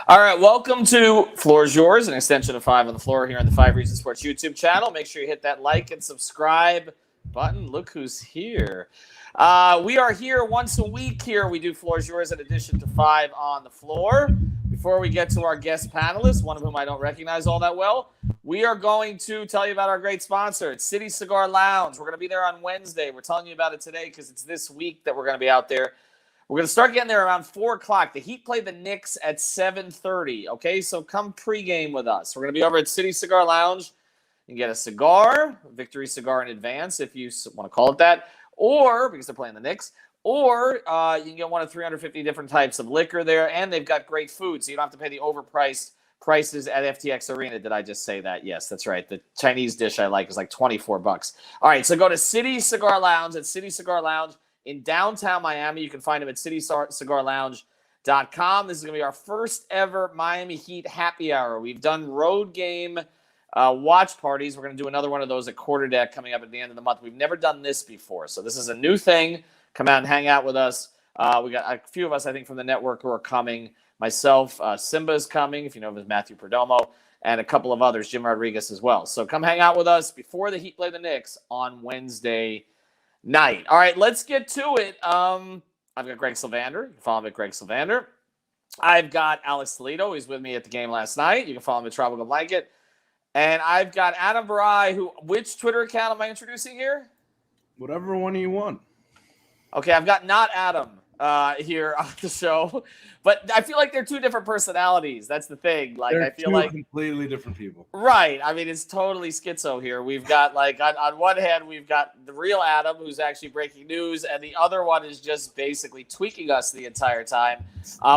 All right, welcome to Floor is Yours, an extension of 5 on the Floor here on the 5 Reasons Sports YouTube channel. Make sure you hit that like and subscribe button. Look who's here. We are here once a week here. We do Floor is Yours in addition to 5 on the Floor. Before we get to our guest panelists, one of whom I don't recognize all that well, we are going to tell you about our great sponsor. It's City Cigar Lounge. We're going to be there on Wednesday. We're telling you about it today because it's this week that we're going to be out there. We're going to start getting there around 4 o'clock. The Heat play the Knicks at 7:30, okay? So come pregame with us. We're going to be over at City Cigar Lounge. You can get a cigar, Victory Cigar in advance if you want to call it that, or because they're playing the Knicks, or you can get one of 350 different types of liquor there, and they've got great food, so you don't have to pay the overpriced prices at FTX Arena. Did I just say that? Yes, that's right. The Chinese dish I like is like $24. All right, so go to City Cigar Lounge at City Cigar Lounge in downtown Miami. You can find them at citycigarlounge.com. This is going to be our first ever Miami Heat happy hour. We've done road game watch parties. We're going to do another one of those at Quarterdeck coming up at the end of the month. We've never done this before, so this is a new thing. Come out and hang out with us. We got a few of us, I think, from the network who are coming. Myself, Simba is coming, if you know him as Matthew Perdomo, and a couple of others, Jim Rodriguez as well. So come hang out with us before the Heat play the Knicks on Wednesday night. All right, let's get to it. I've got Greg Sylvander. You can follow him at Greg Sylvander. I've got Alex Toledo. He's with me at the game last night. You can follow him at Tropical Blanket. And I've got Adam Barai, which Twitter account am I introducing here? Whatever one you want. Okay, I've got not Adam here on the show, but I feel like they're two different personalities. That's the thing. Like, They're I feel two like completely different people. Right. I mean, it's totally schizo here. We've got, like, on one hand, we've got the real Adam, who's actually breaking news, and the other one is just basically tweaking us the entire time.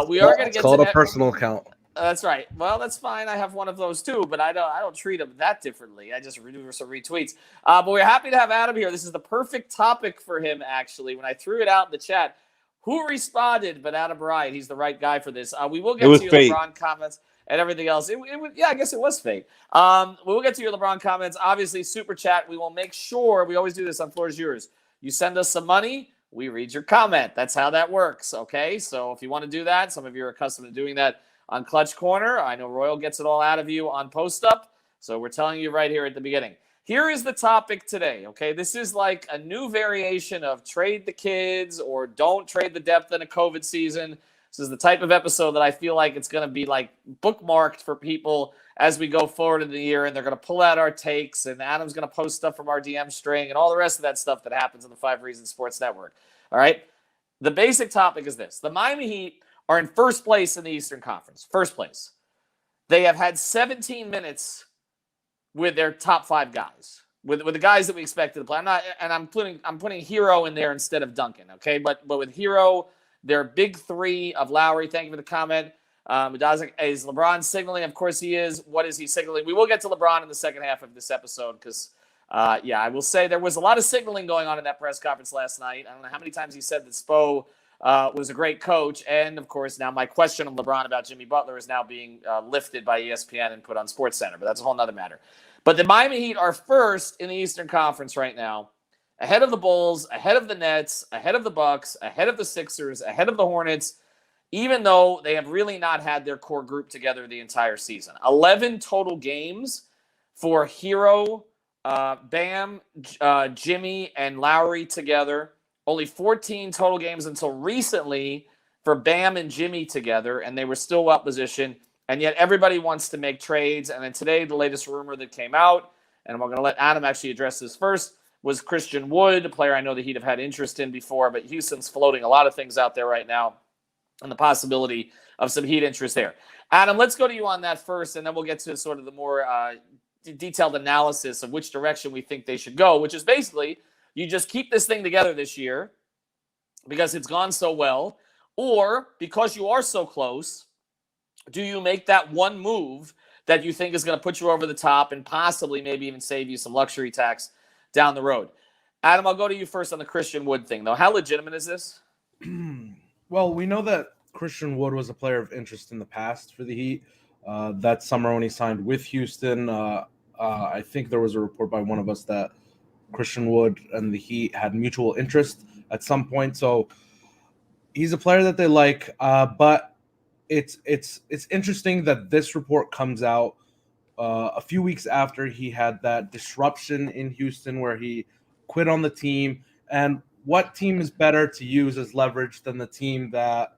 We are going to get called to a personal account. That's right. Well, that's fine. I have one of those too, but I don't treat them that differently. I just do some retweets. But we're happy to have Adam here. This is the perfect topic for him, actually. When I threw it out in the chat, who responded but Adam Bryant? He's the right guy for this. We will get to your LeBron comments and everything else. Yeah, I guess it was fate. We'll get to your LeBron comments. Obviously, Super Chat. We will make sure, we always do this on Floor is Yours. You send us some money, we read your comment. That's how that works, okay? So if you want to do that, some of you are accustomed to doing that on Clutch Corner. I know Royal gets it all out of you on Post Up. So we're telling you right here at the beginning. Here is the topic today, okay? This is like a new variation of trade the kids or don't trade the depth in a COVID season. This is the type of episode that I feel like it's going to be like bookmarked for people as we go forward in the year, and they're going to pull out our takes, and Adam's going to post stuff from our DM string and all the rest of that stuff that happens on the 5 Reasons Sports Network, all right? The basic topic is this. The Miami Heat are in first place in the Eastern Conference. First place. They have had 17 minutes with their top 5 guys, with the guys that we expected to play. I'm putting Hero in there instead of Duncan, okay? But with Hero, their big 3 of Lowry. Thank you for the comment. Is LeBron signaling? Of course he is. What is he signaling? We will get to LeBron in the second half of this episode because, I will say there was a lot of signaling going on in that press conference last night. I don't know how many times he said that Spo was a great coach. And, of course, now my question on LeBron about Jimmy Butler is now being lifted by ESPN and put on SportsCenter. But that's a whole nother matter. But the Miami Heat are first in the Eastern Conference right now, ahead of the Bulls, ahead of the Nets, ahead of the Bucks, ahead of the Sixers, ahead of the Hornets, even though they have really not had their core group together the entire season. 11 total games for Hero, Bam, Jimmy, and Lowry together. Only 14 total games until recently for Bam and Jimmy together, and they were still well positioned, and yet everybody wants to make trades. And then today, the latest rumor that came out, and I'm going to let Adam actually address this first, was Christian Wood, a player I know that he'd have had interest in before, but Houston's floating a lot of things out there right now, and the possibility of some Heat interest there. Adam, let's go to you on that first, and then we'll get to sort of the more detailed analysis of which direction we think they should go, which is basically you just keep this thing together this year because it's gone so well, or because you are so close, do you make that one move that you think is going to put you over the top and possibly maybe even save you some luxury tax down the road? Adam, I'll go to you first on the Christian Wood thing, though. How legitimate is this? Well, we know that Christian Wood was a player of interest in the past for the Heat. That summer when he signed with Houston, I think there was a report by one of us that Christian Wood and the Heat had mutual interest at some point. So he's a player that they like, but it's interesting that this report comes out a few weeks after he had that disruption in Houston where he quit on the team. And what team is better to use as leverage than the team that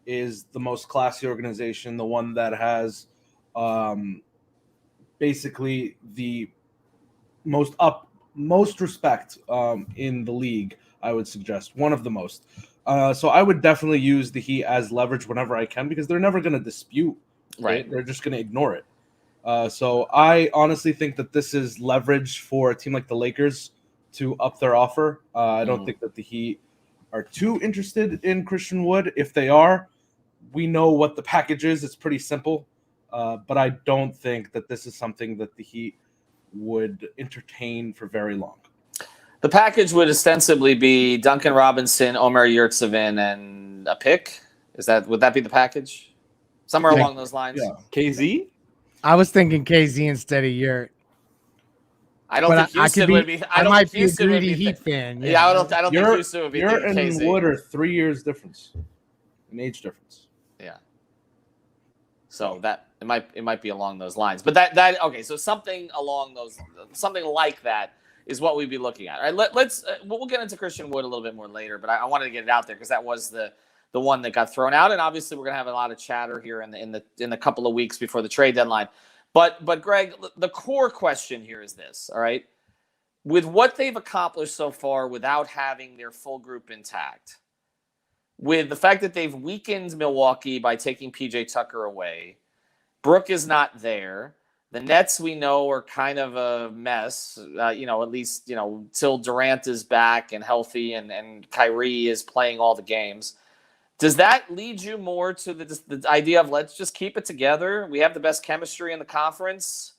is the most classy organization, the one that has basically the most respect in the league, I would suggest. One of the most. So I would definitely use the Heat as leverage whenever I can because they're never going to dispute it. They're just going to ignore it. So I honestly think that this is leverage for a team like the Lakers to up their offer. I don't think that the Heat are too interested in Christian Wood. If they are, we know what the package is. It's pretty simple. But I don't think that this is something that the Heat would entertain for very long. The package would ostensibly be Duncan Robinson, Omer Yurtseven, and a pick. Would that be the package? Somewhere along those lines. Yeah. KZ? I was thinking KZ instead of Yurt. I don't think Houston would be. I might be a greedy Heat fan. Yeah, I don't think Houston would be. Yurt and Wood are 3 years difference, an age difference. Yeah. So that it might be along those lines, but that okay. So something like that is what we'd be looking at. All right, we'll get into Christian Wood a little bit more later, but I wanted to get it out there because that was the one that got thrown out, and obviously we're gonna have a lot of chatter here in the couple of weeks before the trade deadline. But Greg, the core question here is this: all right, with what they've accomplished so far without having their full group intact, with the fact that they've weakened Milwaukee by taking PJ Tucker away, Brook is not there. The Nets, we know, are kind of a mess, at least, till Durant is back and healthy and Kyrie is playing all the games. Does that lead you more to the idea of let's just keep it together? We have the best chemistry in the conference,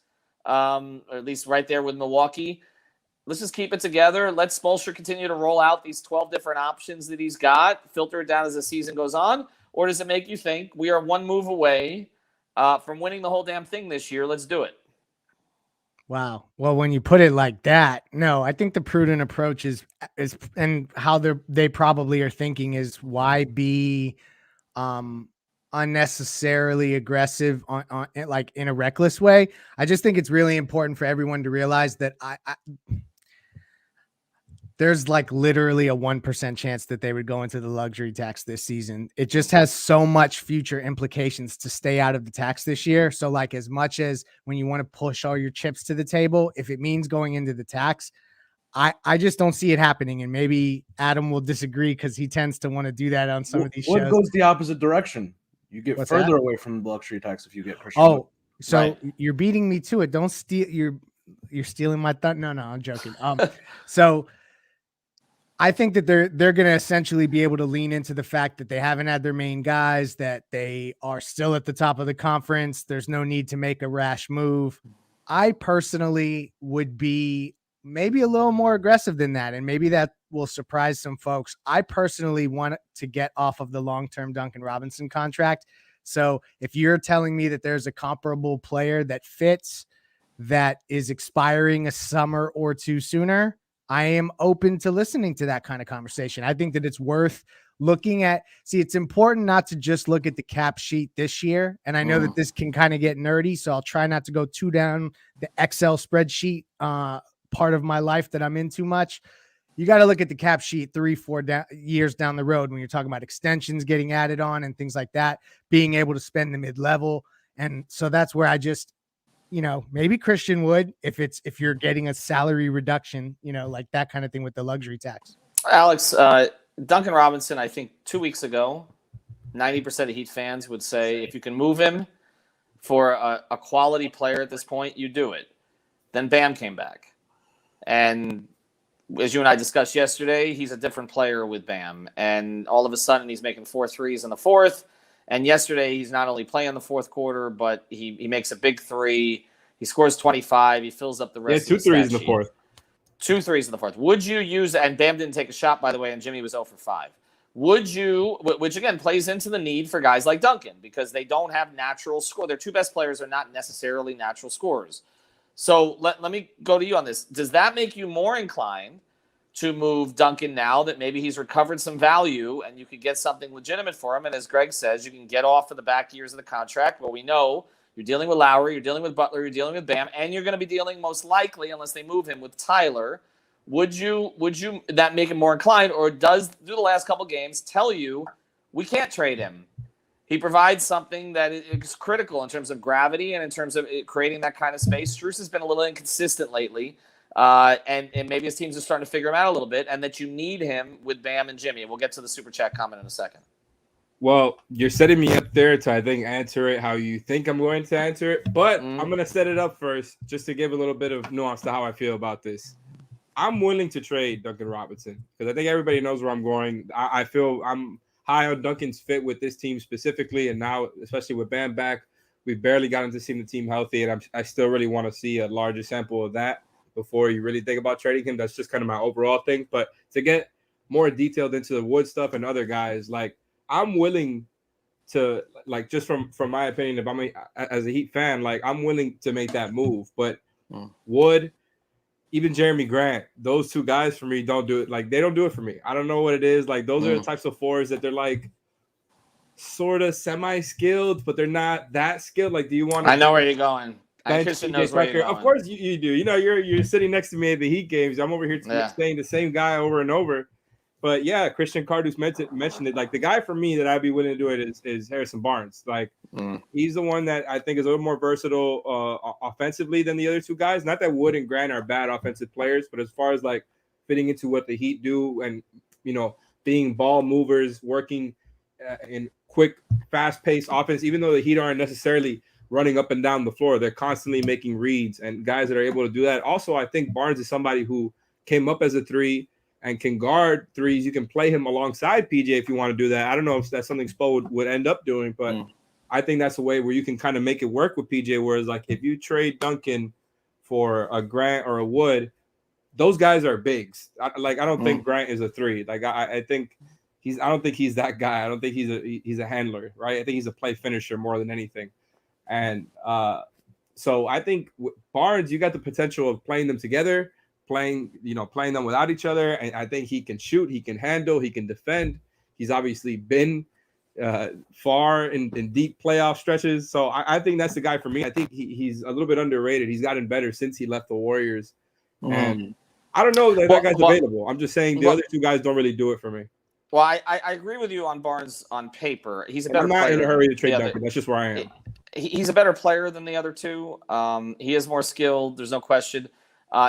or at least right there with Milwaukee. Let's just keep it together. Let Spoelstra continue to roll out these 12 different options that he's got, filter it down as the season goes on? Or does it make you think we are one move away from winning the whole damn thing this year? Let's do it. Wow. Well, when you put it like that, no, I think the prudent approach is and how they probably are thinking is why be unnecessarily aggressive on like in a reckless way. I just think it's really important for everyone to realize that there's like literally a 1% chance that they would go into the luxury tax this season. It just has so much future implications to stay out of the tax this year. So like as much as when you want to push all your chips to the table, if it means going into the tax, I just don't see it happening. And maybe Adam will disagree because he tends to want to do that on some of these shows. What goes the opposite direction? You get further away from the luxury tax if you get Christian. Oh, so right. You're beating me to it. Don't steal. You're stealing my thought. No, I'm joking. So I think that they're going to essentially be able to lean into the fact that they haven't had their main guys, that they are still at the top of the conference. There's no need to make a rash move. I personally would be maybe a little more aggressive than that, and maybe that will surprise some folks. I personally want to get off of the long-term Duncan Robinson contract. So if you're telling me that there's a comparable player that fits, that is expiring a summer or two sooner, I am open to listening to that kind of conversation. I think that it's worth looking at. See, it's important not to just look at the cap sheet this year. And I know that this can kind of get nerdy, so I'll try not to go too down the Excel spreadsheet part of my life that I'm in too much. You got to look at the cap sheet 3-4 years down the road when you're talking about extensions getting added on and things like that, being able to spend the mid-level. And so that's where I just, maybe Christian Wood, if you're getting a salary reduction, like that kind of thing with the luxury tax. Alex, Duncan Robinson, I think 2 weeks ago, 90% of Heat fans would say if you can move him for a quality player at this point, you do it. Then Bam came back. And as you and I discussed yesterday, he's a different player with Bam. And all of a sudden, he's making 4 threes in the fourth. And yesterday, he's not only playing the fourth quarter, but he makes a big three. He scores 25. He fills up the rest. 2 threes in the fourth. 2 threes in the fourth. Would you use, and Bam didn't take a shot, by the way, and Jimmy was 0 for 5. Would you, which again plays into the need for guys like Duncan, because they don't have natural score. Their 2 best players are not necessarily natural scorers. So let me go to you on this. Does that make you more inclined to move Duncan now that maybe he's recovered some value and you could get something legitimate for him. And as Greg says, you can get off for the back years of the contract. Well, we know you're dealing with Lowry, you're dealing with Butler, you're dealing with Bam, and you're going to be dealing most likely, unless they move him, with Tyler. Would you that make him more inclined, or do the last couple games tell you we can't trade him? He provides something that is critical in terms of gravity and in terms of creating that kind of space. Strus has been a little inconsistent lately. And maybe his teams are starting to figure him out a little bit, and that you need him with Bam and Jimmy. We'll get to the super chat comment in a second. Well, you're setting me up there to, I think, answer it how you think I'm going to answer it. But I'm going to set it up first just to give a little bit of nuance to how I feel about this. I'm willing to trade Duncan Robinson because I think everybody knows where I'm going. I feel I'm high on Duncan's fit with this team specifically, and now, especially with Bam back, we've barely gotten to see the team healthy, and I still really want to see a larger sample of that before you really think about trading him. That's just kind of my overall thing. But to get more detailed into the Wood stuff and other guys, like, I'm willing to, like, just from my opinion, if I'm as a Heat fan, like, I'm willing to make that move. But Wood, even Jeremy Grant, those two guys for me don't do it. Like, they don't do it for me. I don't know what it is. Like, those are the types of fours that they're like sort of semi-skilled, but they're not that skilled. Like, do you want to? I know where you're going. Christian knows where you're going. Of course you do. You know, you're sitting next to me at the Heat games. I'm over here saying the same guy over and over. But yeah, Christian Cardus mentioned it. Like, the guy for me that I'd be willing to do it is Harrison Barnes. Like, he's the one that I think is a little more versatile offensively than the other two guys. Not that Wood and Grant are bad offensive players, but as far as like fitting into what the Heat do and, you know, being ball movers, working in quick, fast-paced offense, even though the Heat aren't necessarily running up and down the floor, they're constantly making reads, and guys that are able to do that. Also, I think Barnes is somebody who came up as a three and can guard threes. You can play him alongside PJ if you want to do that. I don't know if that's something Spo would end up doing, but I think that's a way where you can kind of make it work with PJ. Whereas, like, if you trade Duncan for a Grant or a Wood, those guys are bigs. I don't think Grant is a three. Like, I think I don't think he's that guy. I don't think he's a handler, right? I think he's a play finisher more than anything. And so I think Barnes, you got the potential of playing them together, playing them without each other. And I think he can shoot, he can handle, he can defend. He's obviously been far in deep playoff stretches. So I think that's the guy for me. I think he's a little bit underrated. He's gotten better since he left the Warriors. And I don't know that guy's available. I'm just saying the other two guys don't really do it for me. Well, I agree with you on Barnes on paper. He's a better player. I'm not in a hurry to trade Duncan. That's just where I am. He's a better player than the other two. He is more skilled. There's no question.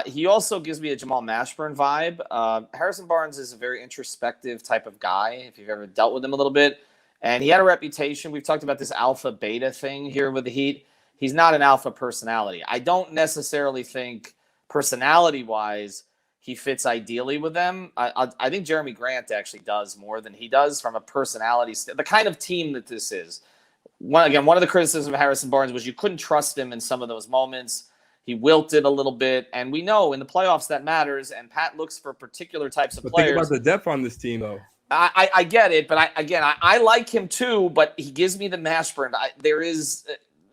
He also gives me a Jamal Mashburn vibe. Harrison Barnes is a very introspective type of guy, if you've ever dealt with him a little bit. And he had a reputation. We've talked about this alpha beta thing here with the Heat. He's not an alpha personality. I don't necessarily think personality-wise he fits ideally with them. I think Jeremy Grant actually does more than he does from a personality the kind of team that this is. One of the criticisms of Harrison Barnes was you couldn't trust him in some of those moments. He wilted a little bit, and we know in the playoffs that matters, and Pat looks for particular types of players. Think about the depth on this team, though. I get it, but I like him too, but he gives me the Mashburn.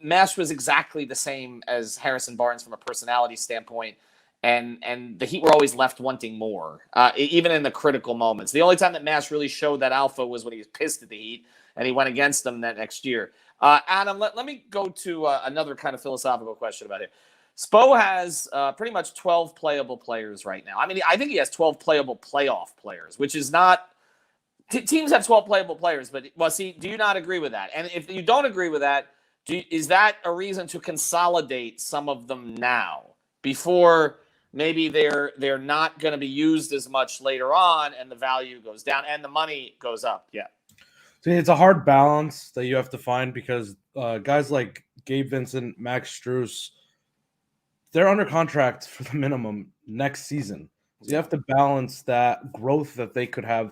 Mash was exactly the same as Harrison Barnes from a personality standpoint, and the Heat were always left wanting more, even in the critical moments. The only time that Mash really showed that alpha was when he was pissed at the Heat, and he went against them that next year. Adam, let me go to another kind of philosophical question about it. Spo has pretty much 12 playable players right now. I mean, I think he has 12 playable playoff players, which is not teams have 12 playable players. But do you not agree with that? And if you don't agree with that, is that a reason to consolidate some of them now before maybe they're not going to be used as much later on, and the value goes down and the money goes up? Yeah. See, it's a hard balance that you have to find because guys like Gabe Vincent, Max Strus, they're under contract for the minimum next season. So you have to balance that growth that they could have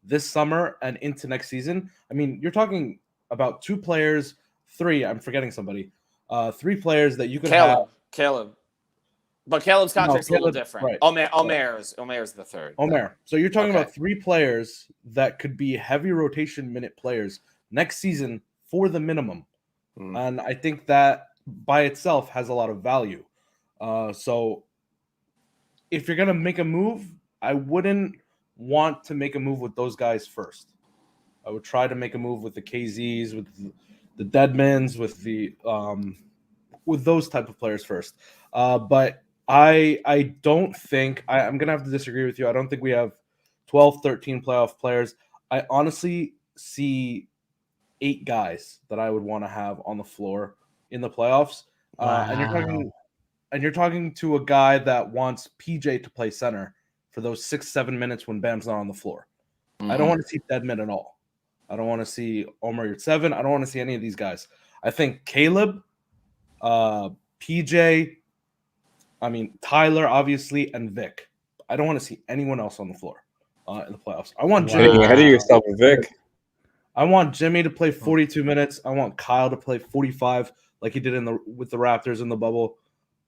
this summer and into next season. I mean, you're talking about three players, I'm forgetting somebody, three players that you could have. Caleb. But Caleb's contract's a little different. Right. Omer's the third. Omer. So you're talking about three players that could be heavy rotation minute players next season for the minimum. And I think that by itself has a lot of value. So if you're going to make a move, I wouldn't want to make a move with those guys first. I would try to make a move with the KZs, with the Deadmans, with those type of players first. But I don't think I'm gonna have to disagree with you. I don't think we have 12, 13 playoff players. I honestly see 8 guys that I would want to have on the floor in the playoffs. Wow. And you're talking to a guy that wants PJ to play center for those 6-7 minutes when Bam's not on the floor. Mm-hmm. I don't want to see Deadman at all. I don't want to see Omer Yurtseven. I don't want to see any of these guys. I think Caleb, PJ, Tyler, obviously, and Vic. I don't want to see anyone else on the floor in the playoffs. I want Jimmy. Getting ahead of yourself, Vic. I want Jimmy to play 42 minutes. I want Kyle to play 45 like he did with the Raptors in the bubble.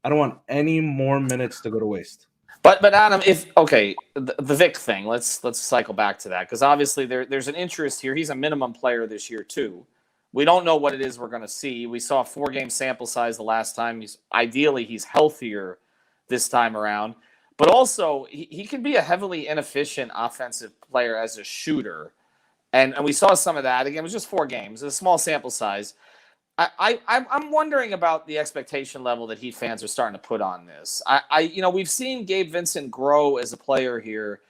I don't want any more minutes to go to waste. But Adam, the Vic thing, let's cycle back to that, because obviously there's an interest here. He's a minimum player this year too. We don't know what it is we're going to see. We saw a 4-game sample size the last time. He's healthier this time around. But also, he can be a heavily inefficient offensive player as a shooter. And we saw some of that. Again, it was just 4 games. It's a small sample size. I'm wondering about the expectation level that Heat fans are starting to put on this. We've seen Gabe Vincent grow as a player here,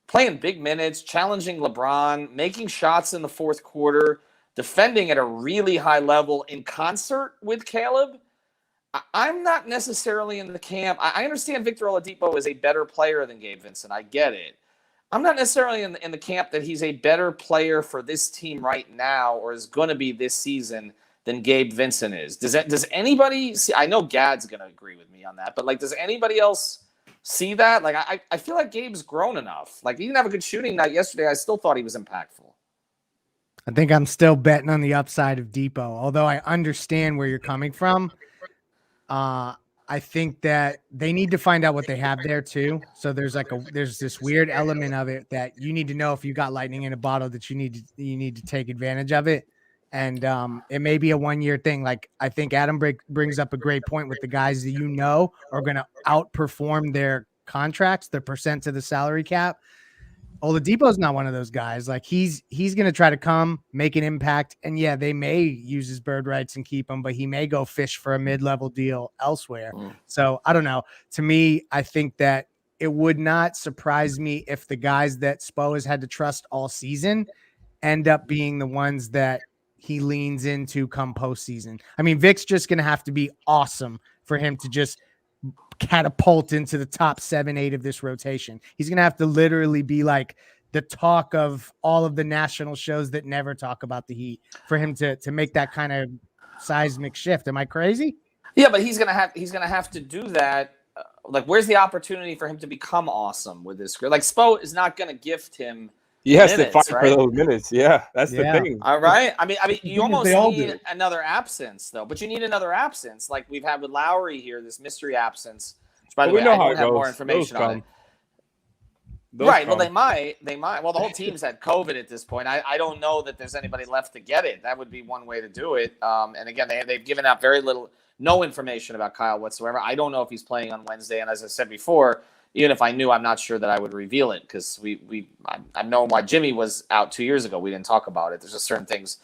playing big minutes, challenging LeBron, making shots in the fourth quarter, defending at a really high level in concert with Caleb. I'm not necessarily in the camp. I understand Victor Oladipo is a better player than Gabe Vincent. I get it. I'm not necessarily in the camp that he's a better player for this team right now or is going to be this season than Gabe Vincent is. Does anybody see? I know Gad's going to agree with me on that, but does anybody else see that? I feel like Gabe's grown enough. He didn't have a good shooting night yesterday. I still thought he was impactful. I think I'm still betting on the upside of Depot, although I understand where you're coming from. I think that they need to find out what they have there too. So there's this weird element of it that you need to know if you got lightning in a bottle that you need to take advantage of it. And it may be a 1-year thing. I think Adam brings up a great point with the guys that are going to outperform their contracts, their percent to the salary cap. Oladipo's not one of those guys. He's going to try to come, make an impact, and yeah, they may use his bird rights and keep him, but he may go fish for a mid-level deal elsewhere. So I don't know. To me, I think that it would not surprise me if the guys that Spo has had to trust all season end up being the ones that he leans into come postseason. Vic's just going to have to be awesome for him to just catapult into the top 7-8 of this rotation. He's going to have to literally be the talk of all of the national shows that never talk about the Heat for him to make that kind of seismic shift. Am I crazy? Yeah, but he's going to have to do that. Where's the opportunity for him to become awesome with this group? Spo is not going to gift him. He has to fight for those minutes. Yeah, that's the thing. All right. You almost need another absence, though. But you need another absence, like we've had with Lowry here, this mystery absence. Which, by the way, I don't have more information on it. Right. Well, they might. Well, the whole team's had COVID at this point. I don't know that there's anybody left to get it. That would be one way to do it. And again, they've given out no information about Kyle whatsoever. I don't know if he's playing on Wednesday. And as I said before, even if I knew, I'm not sure that I would reveal it because I've known why Jimmy was out 2 years ago. We didn't talk about it. There's just certain things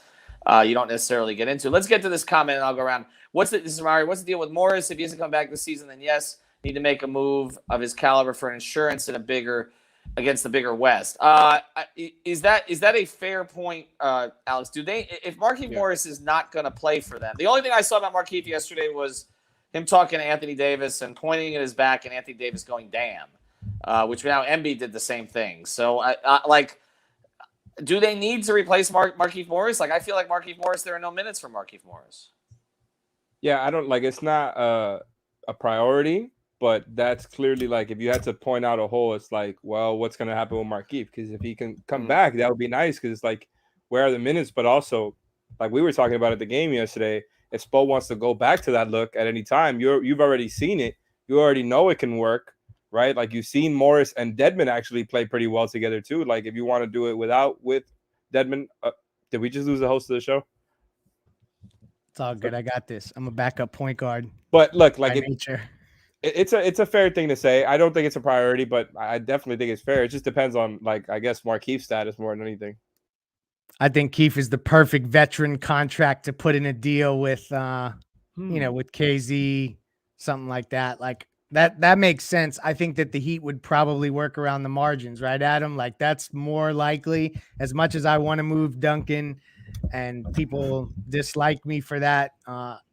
you don't necessarily get into. Let's get to this comment and I'll go around. This is Mari. What's the deal with Morris? If he doesn't come back this season, then yes, need to make a move of his caliber for insurance and against the bigger West. Is that a fair point, Alex? If Markieff Morris is not going to play for them? The only thing I saw about Markieff yesterday was him talking to Anthony Davis and pointing at his back and Anthony Davis going, damn, which now Embiid did the same thing. So, do they need to replace Markieff Morris? I feel like Markieff Morris, there are no minutes for Markieff Morris. Yeah, I don't it's not a priority, but that's clearly if you had to point out a hole, it's what's going to happen with Markieff? Because if he can come back, that would be nice because it's where are the minutes? But also, we were talking about at the game yesterday, if Spo wants to go back to that look at any time, you've already seen it. You already know it can work, right? You've seen Morris and Dedmon actually play pretty well together too. If you want to do it with Dedmon, did we just lose the host of the show? It's all good. I got this. I'm a backup point guard. But look, It's a fair thing to say. I don't think it's a priority, but I definitely think it's fair. It just depends on, like, I guess Markeith's status more than anything. I think Keith is the perfect veteran contract to put in a deal with, with KZ, something like that. Like that makes sense. I think that the Heat would probably work around the margins, right, Adam? Like that's more likely. As much as I want to move Duncan, and people dislike me for that,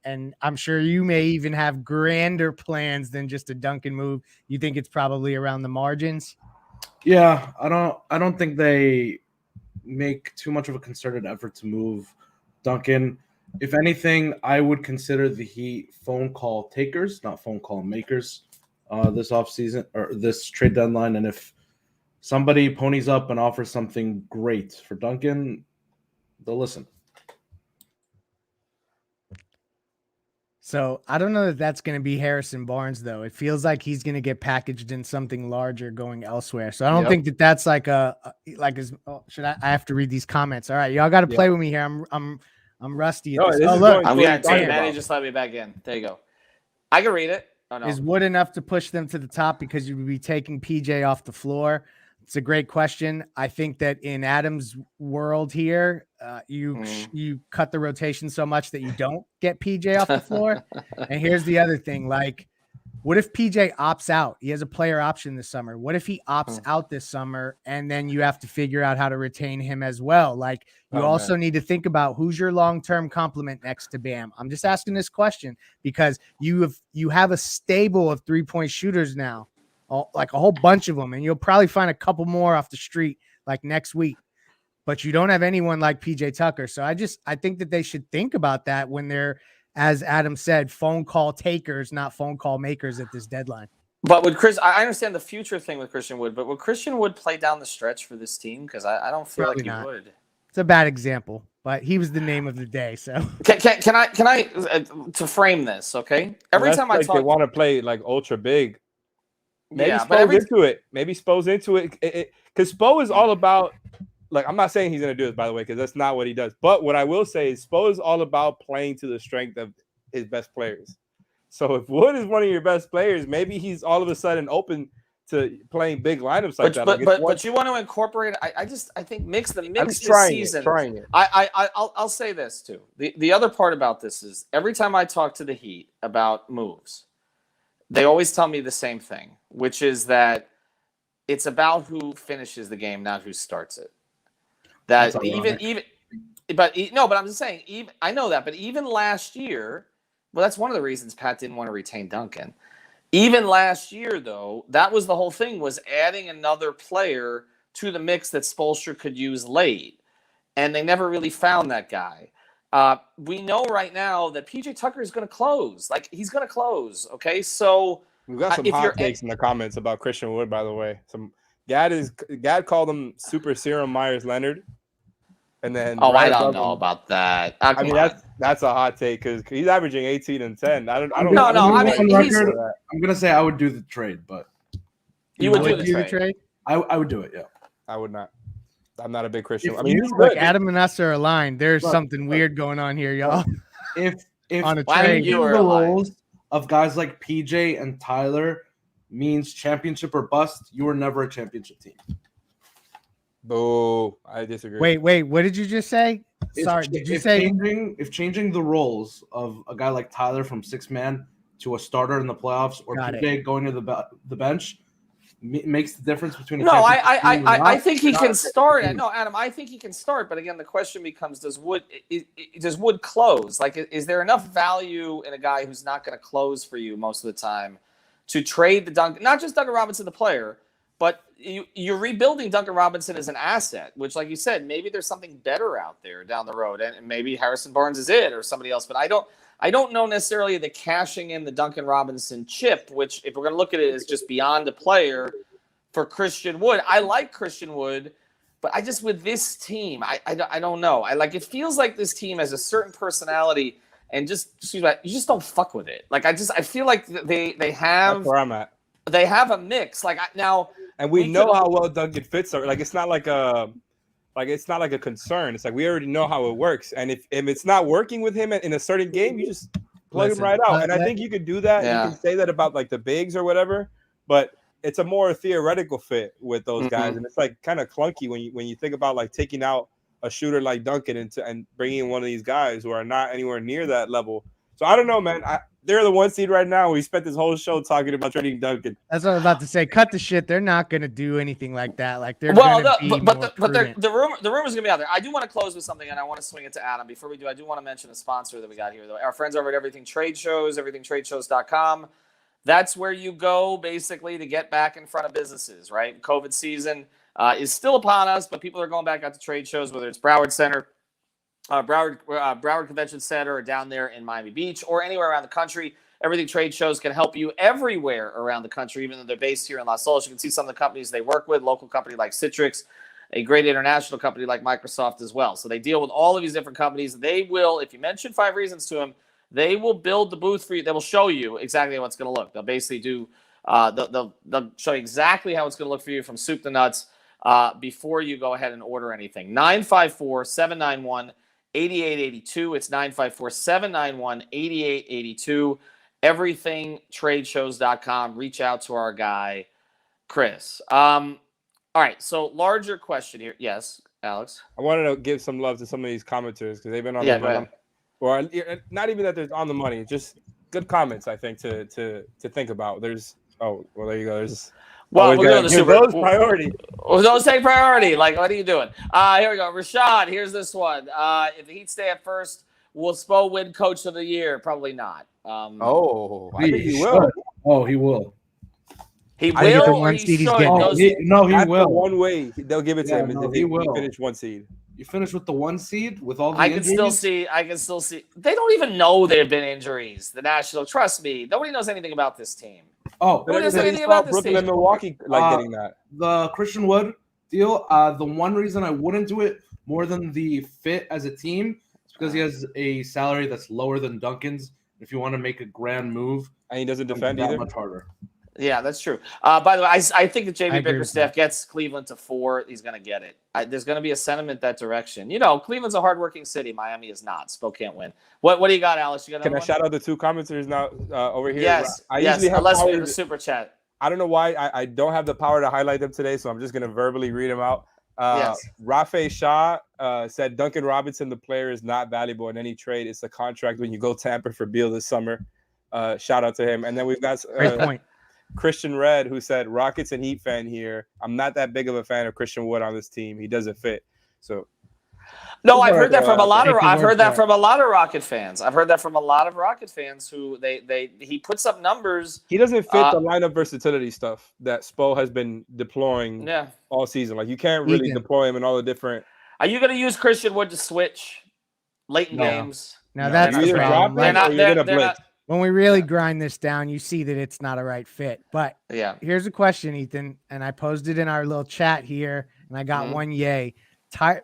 and I'm sure you may even have grander plans than just a Duncan move. You think it's probably around the margins? Yeah, I don't think they make too much of a concerted effort to move Duncan. If anything, I would consider the Heat phone call takers, not phone call makers, this offseason or this trade deadline. And if somebody ponies up and offers something great for Duncan, they'll listen. So I don't know that that's going to be Harrison Barnes, though. It feels like he's going to get packaged in something larger going elsewhere. So I don't think that that's like should I have to read these comments? All right, y'all got to play with me here. I'm rusty at this. Oh, look, I'm getting Manny just let me back in. There you go. I can read it. Oh, no. Is Wood enough to push them to the top because you would be taking PJ off the floor? It's a great question. I think that in Adam's world here, you cut the rotation so much that you don't get PJ off the floor. And here's the other thing. Like, what if PJ opts out? He has a player option this summer. What if he opts out this summer and then you have to figure out how to retain him as well? Like, you also need to think about who's your long-term complement next to Bam. I'm just asking this question because you have a stable of three-point shooters now. Like a whole bunch of them, and you'll probably find a couple more off the street like next week, but you don't have anyone like PJ Tucker. So I think that they should think about that when they're, as Adam said, phone call takers, not phone call makers at this deadline. But would I understand the future thing with Christian Wood, but would Christian Wood play down the stretch for this team? Because I don't feel probably like he would. It's a bad example, but he was the name of the day. So can I to frame this? Okay, every time I talk, they want to play like ultra big. Maybe Spo's into it. Because Spo is all about, like, I'm not saying he's going to do this, by the way, because that's not what he does. But what I will say is Spo is all about playing to the strength of his best players. So if Wood is one of your best players, maybe he's all of a sudden open to playing big lineups like that. But you want to incorporate. I think mix the this season. Trying it. I'll say this too. The other part about this is every time I talk to the Heat about moves, they always tell me the same thing, which is that it's about who finishes the game, not who starts it. But I'm just saying, I know that, but even last year, well, that's one of the reasons Pat didn't want to retain Duncan. Even last year, though, that was the whole thing, was adding another player to the mix that Spoelstra could use late. And they never really found that guy. We know right now that PJ Tucker is going to close. Like, he's going to close, okay? So we've got some hot takes in the comments about Christian Wood, by the way. Gad called him Super Serum Myers-Leonard. And then I don't know about that. I mean, that's a hot take because he's averaging 18 and 10. I'm gonna say I would do the trade, but you would do the trade. I would do it. Yeah, I would not. I'm not a big Christian. Look, Adam and us are aligned. There's something weird going on here, y'all. If on a trade, the roles of guys like PJ and Tyler means championship or bust, you were never a championship team. Boo! I disagree. Wait. What did you just say? Sorry, did you say if changing the roles of a guy like Tyler from 6-man to a starter in the playoffs, or PJ going to the bench makes the difference between? I think he can start. No, Adam, I think he can start. But again, the question becomes: does Wood close? Like, is there enough value in a guy who's not going to close for you most of the time to trade the Duncan? Not just Duncan Robinson, the player. But you're rebuilding Duncan Robinson as an asset, which, like you said, maybe there's something better out there down the road, and maybe Harrison Barnes is it or somebody else. But I don't know necessarily the cashing in the Duncan Robinson chip, which, if we're going to look at it, is just beyond a player for Christian Wood. I like Christian Wood, but I just, with this team, I don't know. It feels like this team has a certain personality, and you just don't fuck with it. Like, I feel like they have. That's where I'm at. They have a mix now. And we know how well Duncan fits. Like, it's not like a concern. It's like we already know how it works. And if it's not working with him in a certain game, you just plug him right out. And I think you could do that. Yeah. You can say that about like the bigs or whatever, but it's a more theoretical fit with those guys, and it's like kind of clunky when you think about like taking out a shooter like Duncan and bringing in one of these guys who are not anywhere near that level. So I don't know, man. They're the 1 seed right now. We spent this whole show talking about trading Duncan. That's what I was about to say. Cut the shit. They're not going to do anything like that. Like they're well, going to be but more the rumor's going to be out there. I do want to close with something, and I want to swing it to Adam. Before we do, I do want to mention a sponsor that we got here, though. Our friends over at Everything Trade Shows, everythingtradeshows.com. That's where you go basically to get back in front of businesses, right? COVID season is still upon us, but people are going back out to trade shows, whether it's Broward Center, Broward Convention Center, or down there in Miami Beach, or anywhere around the country. Everything Trade Shows can help you everywhere around the country, even though they're based here in Los Angeles. You can see some of the companies they work with, local company like Citrix, a great international company like Microsoft as well. So they deal with all of these different companies. They will, if you mention 5 Reasons to them, they will build the booth for you. They will show you exactly how it's going to look. They'll basically do, they'll show you exactly how it's going to look for you from soup to nuts before you go ahead and order anything. 954-791-8882. It's 954-791-8882. Everythingtradeshows.com. Reach out to our guy, Chris. All right, so larger question here. Yes, Alex? I wanted to give some love to some of these commenters because they've been on the money. Or not even that they're on the money, just good comments, I think, to think about. There you go. There's we're doing the Super those priority. Those take priority. Like, what are you doing? Here we go. Rashad, here's this one. If the Heat stay at first, will Spo win Coach of the Year? Probably not. I think he will. Oh, he will. He will, or he should? He That's will. The one way they'll give it to him. No, he will finish 1 seed. You finish with the 1 seed with all the I injuries? I can still see. They don't even know there have been injuries. The National, trust me, nobody knows anything about this team. Nobody knows anything about this Brooklyn team. and Milwaukee getting that. The Christian Wood deal. The one reason I wouldn't do it more than the fit as a team is because he has a salary that's lower than Duncan's. If you want to make a grand move, and he doesn't defend that either. Much harder. Yeah, that's true. By the way, I think that JB Bickerstaff gets Cleveland to 4. He's going to get it. There's going to be a sentiment that direction. You know, Cleveland's a hardworking city. Miami is not. Spo can't win. What do you got, Alex? You got Can I shout out the 2 commenters now over here? Yes. Usually have unless we have a super chat. I don't know why I don't have the power to highlight them today, so I'm just going to verbally read them out. Rafe Shah said Duncan Robinson, the player, is not valuable in any trade. It's a contract when you go tamper for Beal this summer. Shout out to him. And then we've got great point. Christian Red, who said Rockets and Heat fan here. I'm not that big of a fan of Christian Wood on this team. He doesn't fit. So no, I've heard that from a lot of Rocket fans. I've heard that from a lot of Rocket fans who he puts up numbers. He doesn't fit the lineup versatility stuff that Spo has been deploying all season. Like you can't really deploy him in all the different. Are you going to use Christian Wood to switch late in games? Now that's the problem. They're going to blitz. When we really grind this down, you see that it's not a right fit. But here's a question, Ethan, and I posed it in our little chat here, and I got one yay.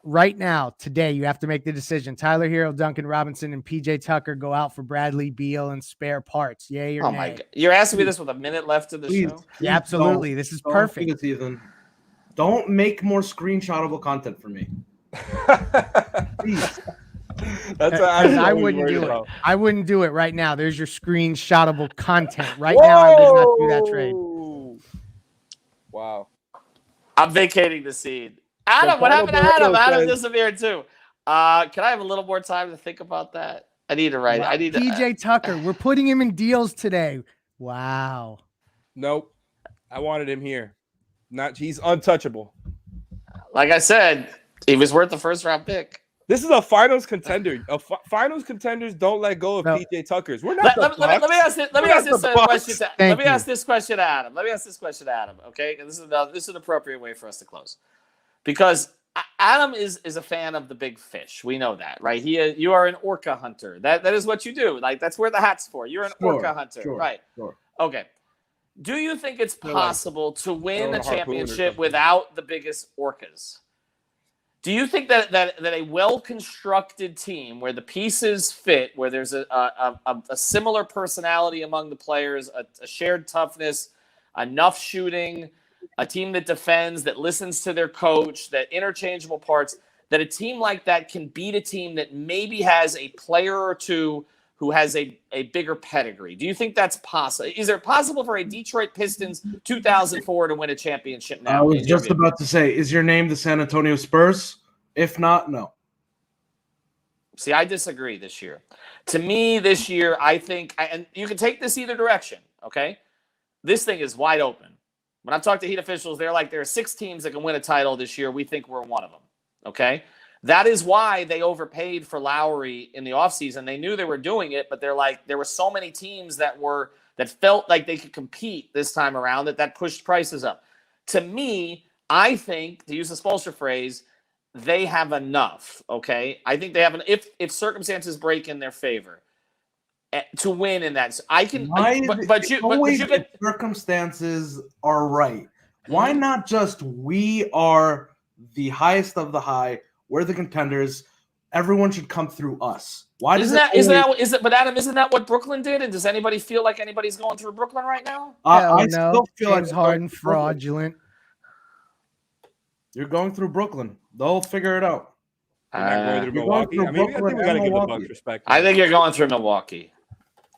Right now, today, you have to make the decision. Tyler Hero, Duncan Robinson, and PJ Tucker go out for Bradley Beal and spare parts. Yay or nay? My God. You're asking me this with a minute left of the show? Yeah, absolutely. This is perfect. Don't make more screenshotable content for me. Please. That's what I wouldn't do it. I wouldn't do it right now. There's your screenshotable content. Right now, I would not do that trade. Wow. I'm vacating the scene. Adam, what happened to Adam? Adam disappeared too. Can I have a little more time to think about that? I need to write. I need PJ Tucker. We're putting him in deals today. Wow. Nope. I wanted him here. He's untouchable. Like I said, he was worth the first round pick. This is a finals contender. Finals contenders don't let go of PJ Tuckers. We're not. Let me ask this question to Adam. Okay, and this is an appropriate way for us to close, because Adam is a fan of the big fish. We know that, right? You are an orca hunter. That is what you do. Like that's where the hat's for. You're an orca hunter, right? Sure. Okay. Do you think it's possible to win a championship without the biggest orcas? Do you think that a well-constructed team where the pieces fit, where there's a similar personality among the players, a shared toughness, enough shooting, a team that defends, that listens to their coach, that interchangeable parts, that a team like that can beat a team that maybe has a player or two who has a bigger pedigree? Do you think that's possible? Is it possible for a Detroit Pistons 2004 to win a championship now? I was just about to say, is your name the San Antonio Spurs? If not, no. See, I disagree this year. To me, this year, I think, and you can take this either direction, okay? This thing is wide open. When I've talked to Heat officials, they're like, there are 6 teams that can win a title this year. We think we're one of them, okay? That is why they overpaid for Lowry in the offseason. They knew they were doing it, but they're like, there were so many teams that felt like they could compete this time around that pushed prices up. To me, I think, to use the Spoelstra phrase, they have enough, okay? I think they have if circumstances break in their favor to win in that. I can, but if circumstances are right. Why not just we are the highest of the high? We're the contenders. Everyone should come through us. Why does But Adam, isn't that what Brooklyn did? And does anybody feel like anybody's going through Brooklyn right now? I still feel James Harden fraudulent. You're going through Brooklyn. They'll figure it out. Going through Milwaukee. I think we got to give the Bucks respect. I think you're going through Milwaukee.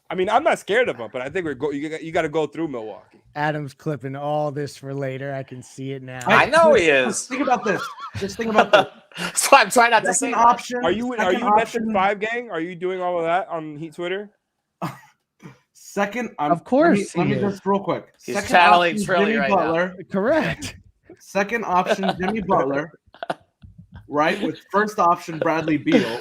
I mean, I'm not scared of them, but I think you got to go through Milwaukee. Adam's clipping all this for later. I can see it now. I know he is. Think about this. Just think about this. That's why I'm trying not to say option. Are you Metric 5 gang? Are you doing all of that on Heat Twitter? Second, of course. Let me just real quick. He's second channeling option, Trilly Jimmy right Butler. Now. Correct. Second option, Jimmy Butler. Right, with first option Bradley Beal.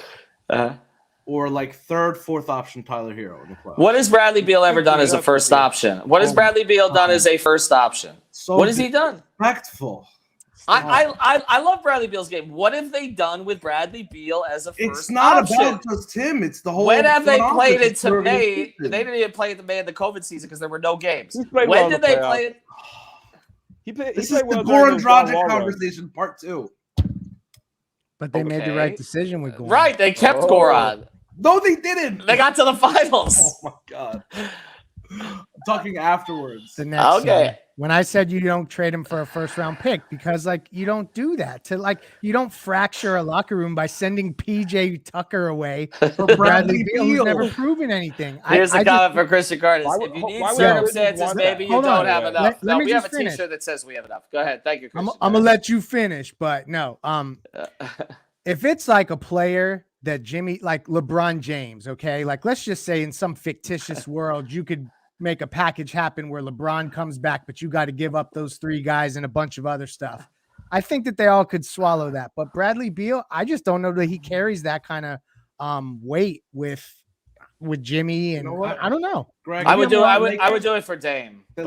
Or like third, fourth option Tyler Hero in the playoffs. What has Bradley Beal ever done as a first option? What has Bradley Beal done as a first option? So what has he done? Respectful. I love Bradley Beal's game. What have they done with Bradley Beal as a first option? It's not about just him. It's the whole. When have they played it to May? They didn't even play it to May of the COVID season because there were no games. When did they play it? This is the Goran Dragic conversation, part 2. But they made the right decision with Goran. Right, they kept Goran. No, they didn't. They got to the finals. Oh my god. I'm talking afterwards. The next when I said you don't trade him for a first round pick because you don't do that you don't fracture a locker room by sending PJ Tucker away for Bradley Beal who's never proven anything. Here's a comment for Christian Curtis. If you need circumstances, maybe you don't have enough. No, we have a t-shirt that says we have enough. Go ahead. Thank you, Christian. I'm gonna let you finish, but no. If it's like a player that Jimmy, like LeBron James, okay, let's just say in some fictitious world you could make a package happen where LeBron comes back, but you got to give up those 3 guys and a bunch of other stuff. I think that they all could swallow that. But Bradley Beal, I just don't know that he carries that kind of weight with Jimmy. And I don't know. Greg, I would do it for Dame. The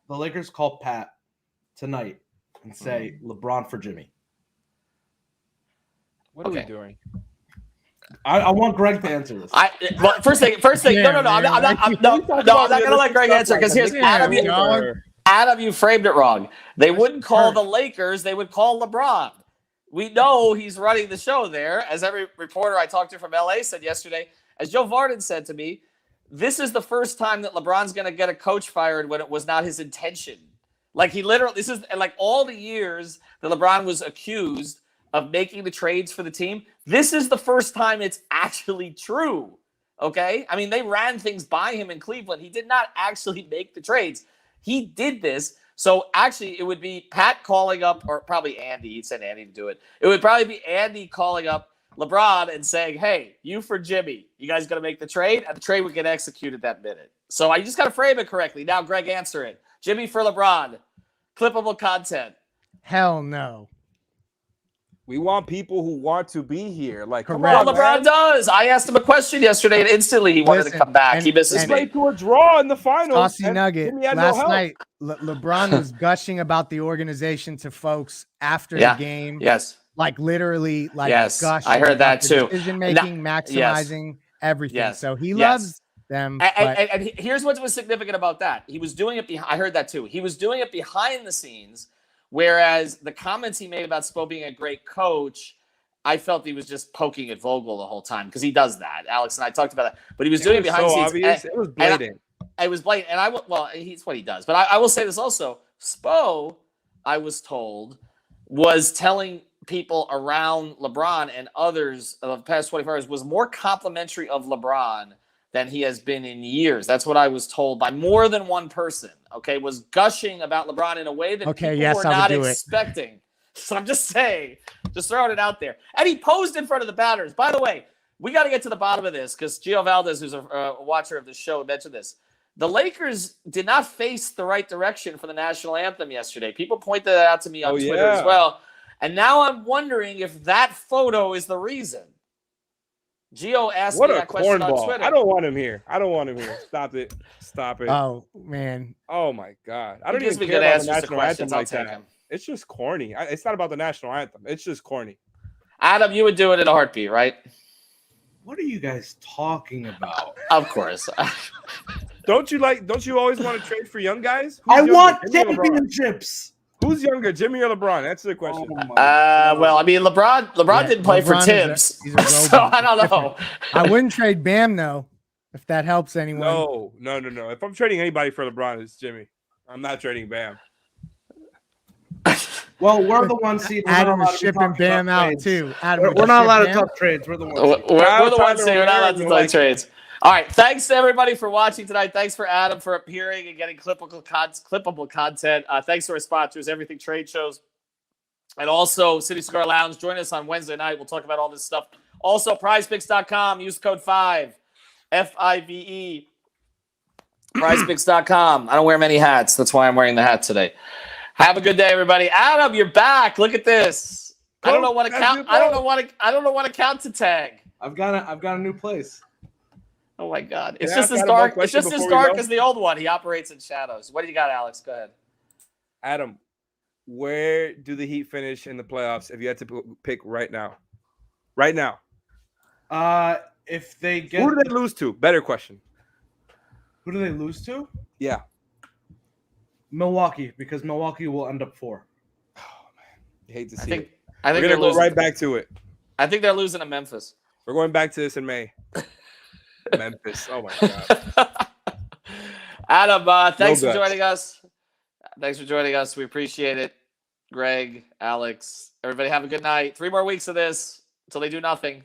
Lakers call Pat tonight and say LeBron for Jimmy. What are we doing? I want Greg to answer this. First thing. No. I'm not gonna let Greg answer because here's Adam. You framed it wrong. They wouldn't call the Lakers. They would call LeBron. We know he's running the show there, as every reporter I talked to from LA said yesterday. As Joe Varden said to me, this is the first time that LeBron's going to get a coach fired when it was not his intention. This is all the years that LeBron was accused of making the trades for the team. This is the first time it's actually true. Okay? I mean, they ran things by him in Cleveland. He did not actually make the trades. He did this. So actually, it would be Pat calling up, or probably Andy. He'd send Andy to do it. It would probably be Andy calling up LeBron and saying, hey, you for Jimmy. You guys going to make the trade? And the trade would get executed that minute. So I just got to frame it correctly. Now, Greg, answer it. Jimmy for LeBron. Clippable content. Hell no. We want people who want to be here. Come on, LeBron does. I asked him a question yesterday, and instantly he wanted to come back. He misses me. Played to a draw in the finals. Aussie Nugget. Last night, LeBron was gushing about the organization to folks after the game. Yes. Literally, yes. Gushing. I heard that too. Decision making, maximizing everything. Yes. So he loves them. And here's what was significant about that. He was doing it. I heard that too. He was doing it behind the scenes. Whereas the comments he made about Spo being a great coach, I felt he was just poking at Vogel the whole time because he does that. Alex and I talked about that, but he was doing it behind the scenes. Obvious. It was blatant. It was blatant, and he's what he does. But I will say this also: Spo, I was told, was telling people around LeBron and others of the past 24 hours was more complimentary of LeBron than he has been in years. That's what I was told by more than one person, okay, was gushing about LeBron in a way that people were not expecting. So I'm just saying, just throwing it out there. And he posed in front of the batters. By the way, we got to get to the bottom of this because Gio Valdez, who's a watcher of the show, mentioned this. The Lakers did not face the right direction for the national anthem yesterday. People pointed that out to me on Twitter as well. And now I'm wondering if that photo is the reason. Gio asked me that question on Twitter. I don't want him here. Stop it. Oh, man. Oh, my God. I don't even care about the national anthem like that. It's just corny. It's not about the national anthem. It's just corny. Adam, you would do it in a heartbeat, right? What are you guys talking about? Of course. Don't you always want to trade for young guys? I want championships. Who's younger, Jimmy or LeBron? That's the question. Well, I mean, LeBron didn't play for Tibbs, so I don't know. I wouldn't trade Bam though, if that helps anyone. No. If I'm trading anybody for LeBron, it's Jimmy. I'm not trading Bam. Well, we're the one seed. Adam is shipping Bam out too. We're not allowed to talk trades. We're the one. We're the one seed. We're not allowed to talk trades. All right. Thanks to everybody for watching tonight. Thanks for Adam for appearing and getting clippable content. Thanks to our sponsors, Everything Trade Shows, and also City Cigar Lounge. Join us on Wednesday night. We'll talk about all this stuff. Also, prizepicks.com. Use code 5, FIVE. Prizepicks.com. I don't wear many hats. That's why I'm wearing the hat today. Have a good day, everybody. Adam, you're back. Look at this. I don't know what account. I don't know what account to tag. I've got a new place. Oh my God! It's just as dark. It's just as dark as the old one. He operates in shadows. What do you got, Alex? Go ahead. Adam, where do the Heat finish in the playoffs if you had to pick right now? Right now. If they get, who do they lose to? Better question. Who do they lose to? Yeah. Milwaukee, because Milwaukee will end up 4. Oh man, you hate to see it. I think we're gonna go right back to it. I think they're losing to Memphis. We're going back to this in May. Memphis. Oh my God. Adam, thanks for joining us. Thanks for joining us. We appreciate it. Greg, Alex, everybody have a good night. 3 more weeks of this until they do nothing.